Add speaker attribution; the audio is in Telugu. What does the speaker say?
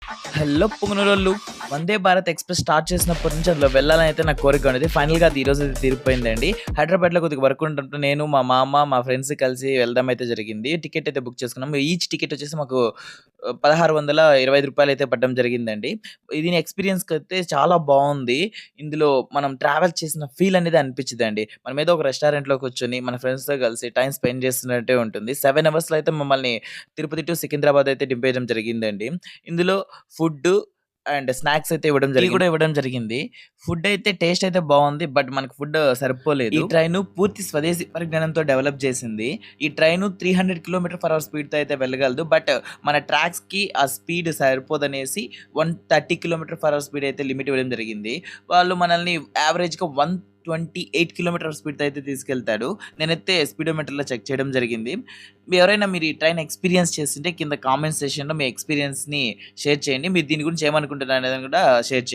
Speaker 1: Hello పొంగనూరోళ్ళు. 'Vande Bharat express' start చేసినప్పటి నుంచి అందులో వెళ్ళాలని అయితే నా కోరిక ఉండేది. ఫైనల్‌గా అది ఈరోజైతే తీరిపోయిందండి. హైదరాబాద్‌లో కొద్దిగా వర్క్ ఉండడంతో నేను, మా మామ, మా ఫ్రెండ్స్ కలిసి వెళ్దాం అయితే జరిగింది. టికెట్ అయితే బుక్ చేసుకున్నాం. ఈచ్ టికెట్ వచ్చేసి మాకు రూ. 1625 అయితే పడడం జరిగిందండి. దీని ఎక్స్‌పీరియన్స్‌కైతే చాలా బావుంది. ఇందులో మనం ట్రావెల్ చేసిన ఫీల్ అనేది అనిపించిదండి. మనం ఏదో ఒక రెస్టారెంట్‌లో కూర్చొని మన ఫ్రెండ్స్‌తో కలిసి టైమ్ స్పెండ్ చేస్తున్నట్టే ఉంటుంది. 7 అవర్స్‌లో అయితే మమ్మల్ని తిరుపతి టు సికింద్రాబాద్ అయితే దింపేయడం జరిగిందండి. ఇందులో ఫుడ్డు అండ్ స్నాక్స్ అయితే ఇవ్వడం జరిగింది. టీ కూడా ఇవ్వడం జరిగింది. ఫుడ్ అయితే టేస్ట్ అయితే బావుంది. బట్ మనకు ఫుడ్ సరిపోలేదు. ఈ ట్రైను పూర్తి స్వదేశీ పరిజ్ఞానంతో డెవలప్ చేసింది. ఈ ట్రైను 300 కిలోమీటర్/అవర్ స్పీడ్‌తో అయితే వెళ్ళగలదు. బట్ మన ట్రాక్స్‌కి ఆ స్పీడ్ సరిపోదనేసి 130 కిలోమీటర్/అవర్ స్పీడ్ అయితే లిమిట్ ఇవ్వడం జరిగింది. వాళ్ళు మనల్ని యావరేజ్‌గా 128 కిలోమీటర్ స్పీడ్‌తో అయితే తీసుకెళ్తాడు. నేనైతే స్పీడోమీటర్‌లో చెక్ చేయడం జరిగింది. ఎవరైనా మీరు ఈ ట్రైన్ ఎక్స్‌పీరియన్స్ చేసింటే కింద కామెంట్ సెక్షన్‌లో మీ ఎక్స్‌పీరియన్స్‌ని షేర్ చేయండి. మీరు దీని గురించి ఏమనుకుంటున్నారు అనేది కూడా షేర్ చేయండి.